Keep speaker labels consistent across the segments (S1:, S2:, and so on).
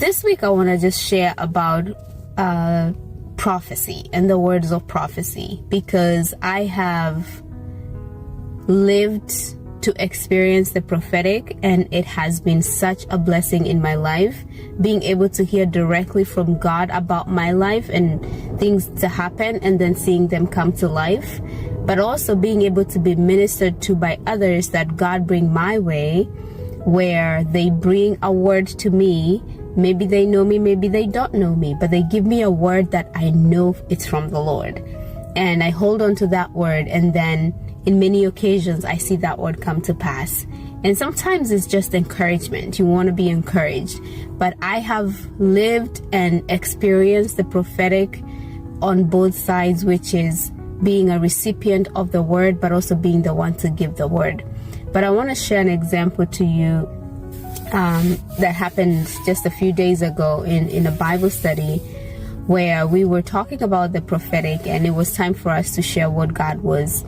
S1: This week I want to just share about prophecy and the words of prophecy, because I have lived to experience the prophetic, and it has been such a blessing in my life, being able to hear directly from God about my life and things to happen, and then seeing them come to life, but also being able to be ministered to by others that God bring my way, where they bring a word to me. Maybe they know me, maybe they don't know me, but they give me a word that I know it's from the Lord. And I hold on to that word, and then in many occasions I see that word come to pass. And sometimes it's just encouragement. You want to be encouraged. But I have lived and experienced the prophetic on both sides, which is being a recipient of the word, but also being the one to give the word. But I want to share an example to you that happened just a few days ago in a Bible study, where we were talking about the prophetic, and it was time for us to share what God was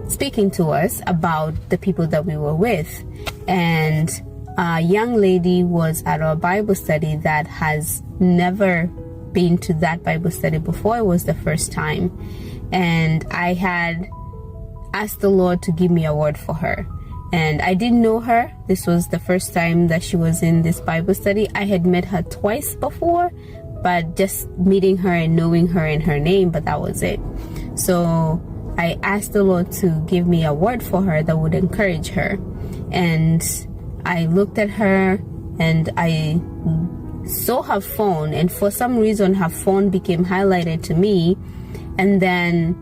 S1: speaking to us about the people that we were with. And a young lady was at our Bible study that has never been to that Bible study before. It was the first time, and I had asked the Lord to give me a word for her. And I didn't know her. This was the first time that she was in this Bible study. I had met her twice before, but just meeting her and knowing her and her name, but that was it. So I asked the Lord to give me a word for her that would encourage her. And I looked at her and I saw her phone, and for some reason her phone became highlighted to me, and then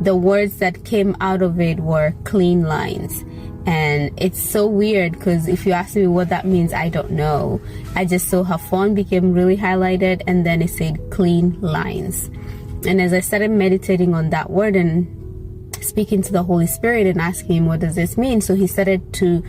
S1: the words that came out of it were clean lines. And it's so weird, because if you ask me what that means, I don't know. I just saw her phone became really highlighted, and then it said clean lines. And as I started meditating on that word and speaking to the Holy Spirit and asking him, what does this mean? So he started to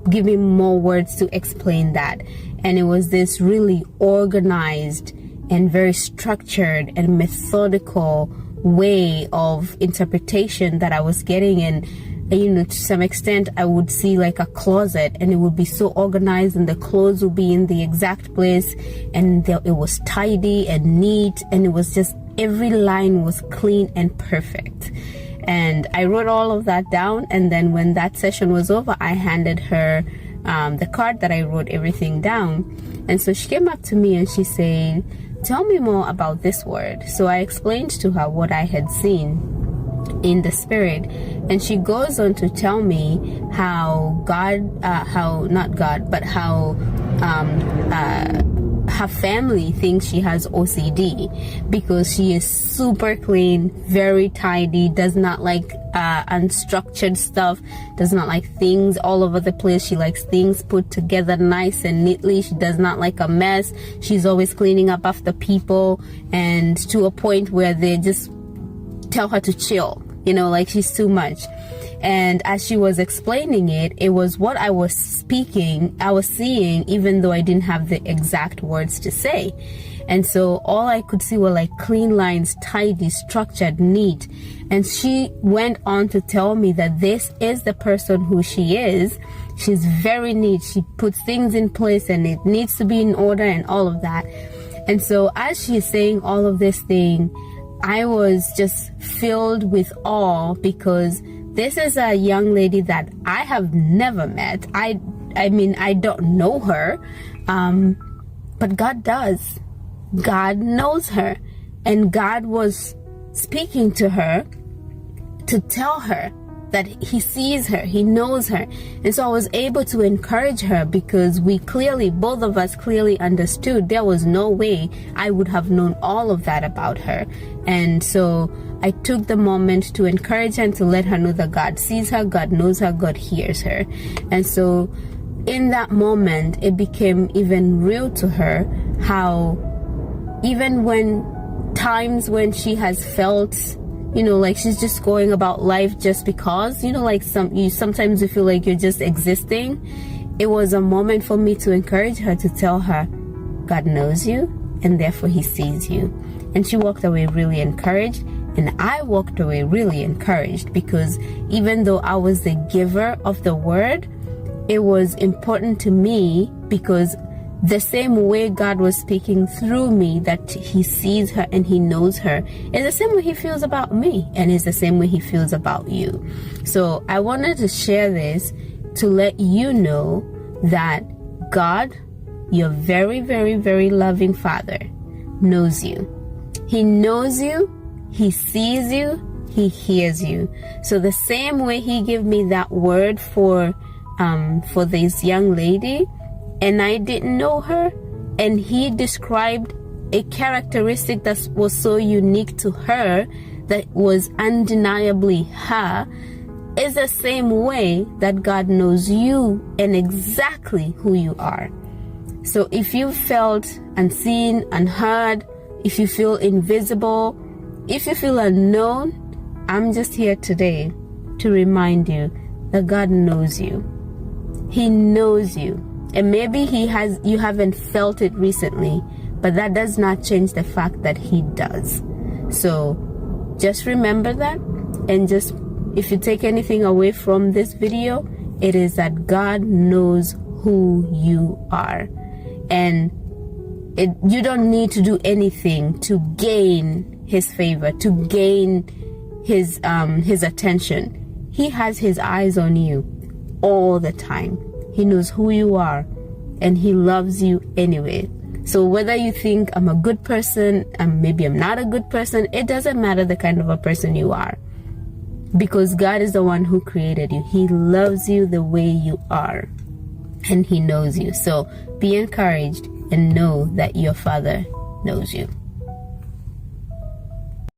S1: give me more words to explain that. And it was this really organized and very structured and methodical way of interpretation that I was getting. And to some extent I would see like a closet, and it would be so organized, and the clothes would be in the exact place, and it was tidy and neat, and it was just every line was clean and perfect. And I wrote all of that down, and then when that session was over, I handed her the card that I wrote everything down. And so she came up to me and she said, tell me more about this word. So I explained to her what I had seen in the spirit, and she goes on to tell me how her family thinks she has OCD, because she is super clean, very tidy, does not like unstructured stuff, does not like things all over the place. She likes things put together nice and neatly. She does not like a mess. She's always cleaning up after people, and to a point where they just tell her to chill, like she's too much. And as she was explaining it, it was what I was seeing, even though I didn't have the exact words to say. And so all I could see were like clean lines, tidy, structured, neat. And she went on to tell me that this is the person who she is. She's very neat. She puts things in place, and it needs to be in order and all of that. And so as she's saying all of this thing, I was just filled with awe, because this is a young lady that I have never met. I mean, I don't know her, but God does. God knows her, and God was speaking to her to tell her that he sees her, he knows her. And so I was able to encourage her, because both of us clearly understood there was no way I would have known all of that about her. And so I took the moment to encourage her and to let her know that God sees her, God knows her, God hears her. And so in that moment, it became even real to her how even times when she has felt, like she's just going about life just because, like sometimes you feel like you're just existing. It was a moment for me to encourage her, to tell her, God knows you, and therefore he sees you. And she walked away really encouraged, and I walked away really encouraged, because even though I was the giver of the word, it was important to me, because the same way God was speaking through me, that he sees her and he knows her, is the same way he feels about me, and is the same way he feels about you. So I wanted to share this to let you know that God, your very, very, very loving Father, knows you. He knows you, he sees you, he hears you. So the same way he gave me that word for this young lady, and I didn't know her, and he described a characteristic that was so unique to her, that was undeniably her, is the same way that God knows you and exactly who you are. So if you felt unseen, unheard, if you feel invisible, if you feel unknown, I'm just here today to remind you that God knows you. He knows you. And maybe you haven't felt it recently, but that does not change the fact that he does. So just remember that, and just, if you take anything away from this video, it is that God knows who you are. And you don't need to do anything to gain his favor, to gain his attention. He has his eyes on you all the time. He knows who you are, and he loves you anyway. So whether you think I'm a good person, maybe I'm not a good person, it doesn't matter the kind of a person you are, because God is the one who created you. He loves you the way you are, and he knows you. So be encouraged and know that your Father knows you.